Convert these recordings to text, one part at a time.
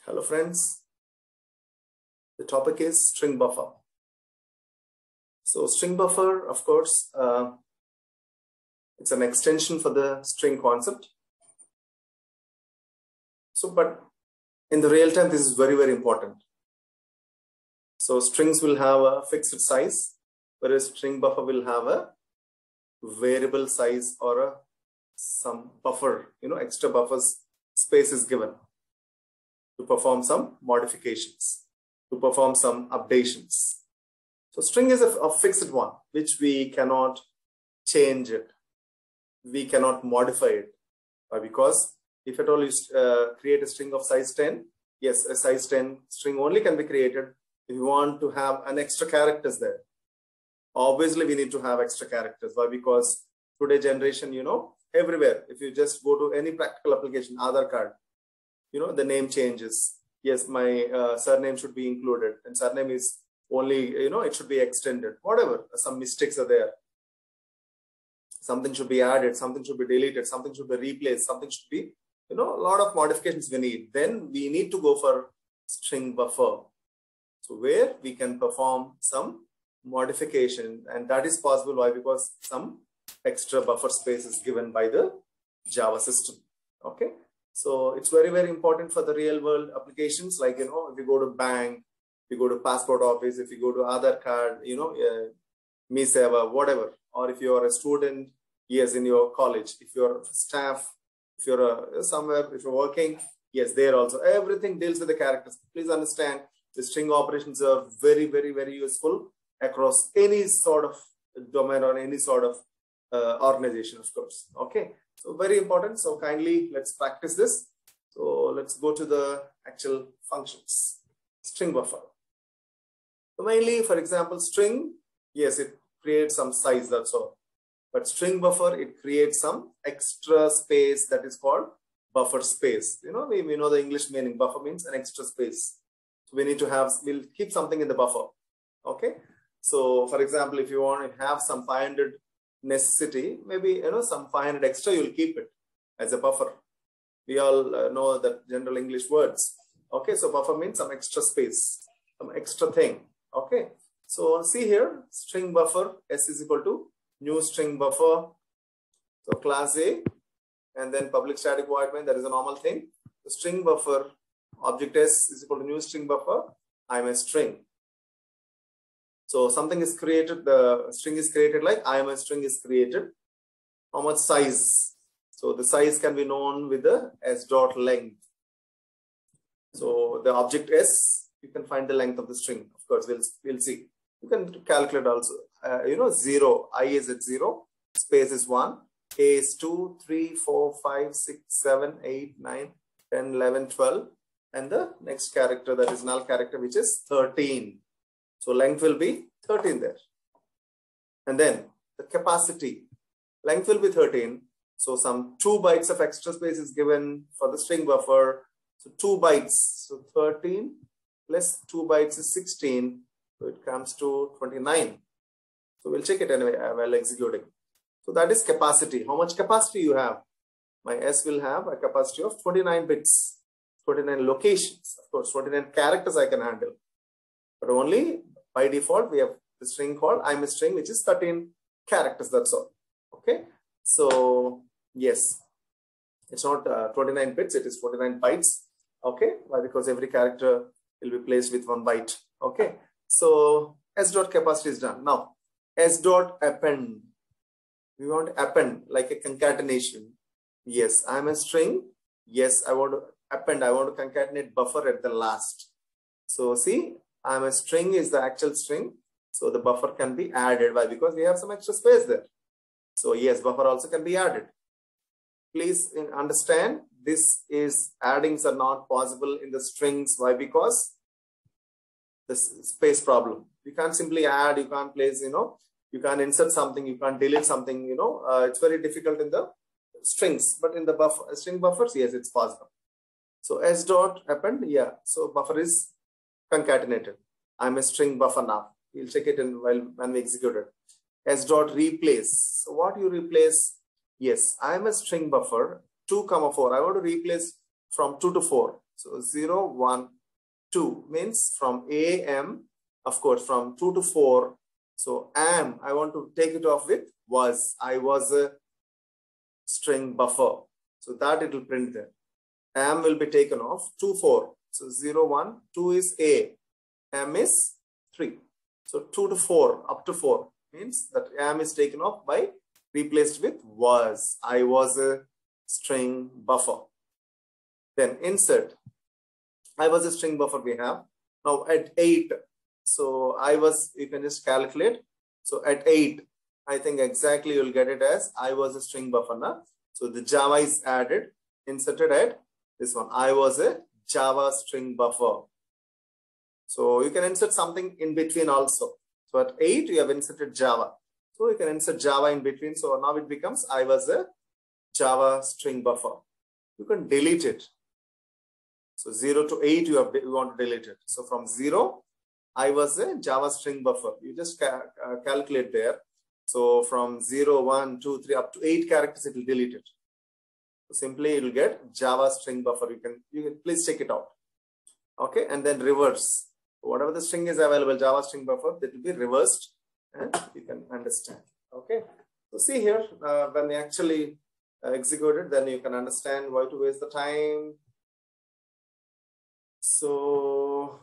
Hello friends, the topic is string buffer. So string buffer, of course, it's an extension for the string concept. But in the real time, this is very, very important. So strings will have a fixed size, whereas string buffer will have a variable size or some buffer, extra buffers space is given to perform some modifications, to perform some updations. So string is a fixed one, which we cannot change it. We cannot modify it. Because if at all you create a string of size 10, yes, a size 10 string only can be created if you want to have an extra characters there. Obviously, we need to have extra characters. Why? Because today generation, everywhere, if you just go to any practical application, Aadhaar card, the name changes. Yes, my surname should be included, and surname is only, it should be extended. Whatever, some mistakes are there. Something should be added, something should be deleted, something should be replaced, something should be, a lot of modifications we need. Then we need to go for string buffer. So where we can perform some modification, and that is possible. Why? Because some extra buffer space is given by the Java system. Okay. So it's very, very important for the real world applications. Like, if you go to bank, if you go to passport office, if you go to Aadhaar card, Mi Seva, whatever. Or if you are a student, yes, in your college, if you're staff, if you're somewhere, if you're working, yes, there also, everything deals with the characters. Please understand, the string operations are very, very, very useful across any sort of domain or any sort of organization, of course. Okay. So very important. So kindly let's practice this. So let's go to the actual functions. String buffer. So mainly, for example, string, yes, it creates some size, that's all. But string buffer, it creates some extra space that is called buffer space. We know the English meaning. Buffer means an extra space. So we need to have, we'll keep something in the buffer. Okay. So for example, if you want to have some 500 necessity, maybe some 500 extra, you'll keep it as a buffer. We all know that general English words. Okay, so buffer means some extra space, some extra thing. Okay, so see here, string buffer s is equal to new string buffer. So class A, and then public static void main, that is a normal thing. The string buffer object s is equal to new string buffer. I'm a string. So something is created, the string is created like I am a string is created. How much size? So the size can be known with the s dot length. So the object s, you can find the length of the string. Of course, we'll see. You can calculate also. 0, I is at 0, space is 1, A is 2, 3, 4, 5, 6, 7, 8, 9, 10, 11, 12. And the next character, that is null character, which is 13. So length will be 13 there. And then the capacity, length will be 13. So some 2 bytes of extra space is given for the string buffer. So 2 bytes, so 13 plus 2 bytes is 16. So it comes to 29. So we'll check it anyway while executing. So that is capacity. How much capacity you have? My S will have a capacity of 29 bits, 29 locations. Of course, 29 characters I can handle. But only by default, we have the string called I'm a string, which is 13 characters. That's all. Okay. So yes, it's not 29 bits. It is 29 bytes. Okay. Why? Because every character will be placed with 1 byte. Okay. So s dot capacity is done. Now s dot append. We want to append like a concatenation. Yes, I'm a string. Yes, I want to append. I want to concatenate buffer at the last. So see, I'm a string is the actual string. So the buffer can be added. Why? Because we have some extra space there. So yes, buffer also can be added. Please understand, this is addings are not possible in the strings. Why? Because the space problem. You can't simply add, you can't place, you can't insert something, you can't delete something, it's very difficult in the strings, but in the buffer, string buffers, yes, it's possible. So s dot append, yeah. So buffer is concatenated. I'm a string buffer now. We'll check it in when we execute it. S dot replace. So what you replace? Yes, I'm a string buffer 2, 4. I want to replace from 2 to 4. So 0, 1, 2 means from AM, of course, from 2 to 4. So am, I want to take it off with was. I was a string buffer. So that it will print there. Am will be taken off 2, 4. So 0, 1, 2 is A. Am is 3. So 2 to 4, up to 4 means that am is taken off by replaced with was. I was a string buffer. Then insert. I was a string buffer we have. Now at 8. So I was, you can just calculate. So at 8, I think exactly you'll get it as I was a string buffer now. So the Java is added, inserted at this one. I was a Java string buffer. So you can insert something in between also. So at 8, you have inserted Java. So you can insert Java in between. So now it becomes I was a Java string buffer. You can delete it. So 0 to 8, you want to delete it. So from 0, I was a Java string buffer. You just calculate there. So from 0, 1, 2, 3, up to 8 characters, it will delete it. So simply you will get Java string buffer. You can please check it out. Okay, and then reverse. Whatever the string is available, Java string buffer, that will be reversed, and you can understand. Okay, so see here, when we actually execute it, then you can understand why to waste the time. So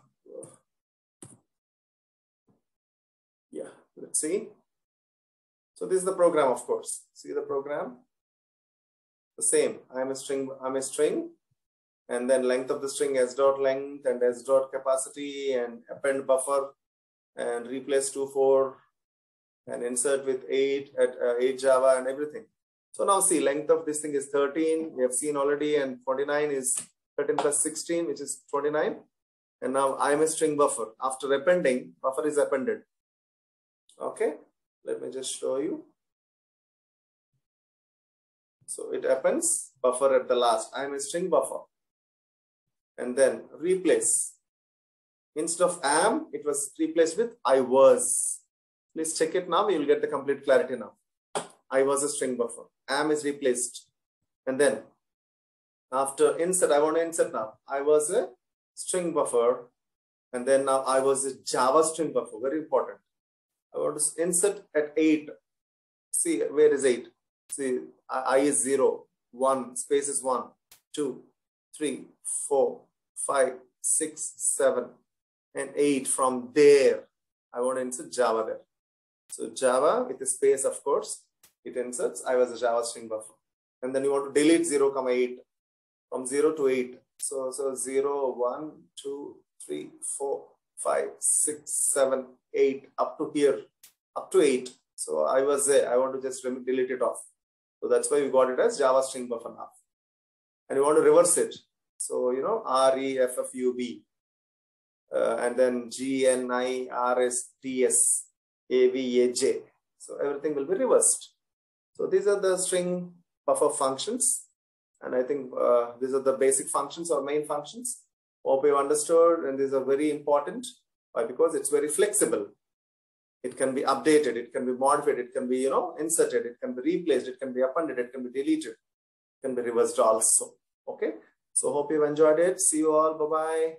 yeah, let's see. So this is the program, of course. See the program? The same. I'm a string, and then length of the string s dot length and s dot capacity and append buffer and replace 2, 4 and insert with 8 at 8 Java and everything. So now see, length of this thing is 13. We have seen already, and 29 is 13 plus 16, which is 29. And now I'm a string buffer. After appending, buffer is appended. Okay, let me just show you. So it appends buffer at the last. I'm a string buffer. And then replace. Instead of am, it was replaced with I was. Please check it now. You will get the complete clarity now. I was a string buffer. Am is replaced. And then after insert, I want to insert now. I was a string buffer. And then now I was a Java string buffer. Very important. I want to insert at 8. See, where is 8? See, I is 0, 1, space is 1, 2, 3, 4, 5, 6, 7, and 8. From there, I want to insert Java there. So Java with a space, of course, it inserts I was a Java string buffer. And then you want to delete 0, 8 from 0 to 8. So 0, 1, 2, 3, 4, 5, 6, 7, 8, up to here, up to 8. So I was there. I want to just delete it off. So that's why we got it as Java string buffer now. And you want to reverse it. So, you know, REFFUB, and then GNIRSTS, AVAJ. So everything will be reversed. So these are the string buffer functions. And I think these are the basic functions or main functions. Hope you understood. And these are very important. Why? Because it's very flexible. It can be updated, it can be modified, it can be, you know, inserted, it can be replaced, it can be appended, it can be deleted, it can be reversed also. Okay. So hope you've enjoyed it. See you all. Bye-bye.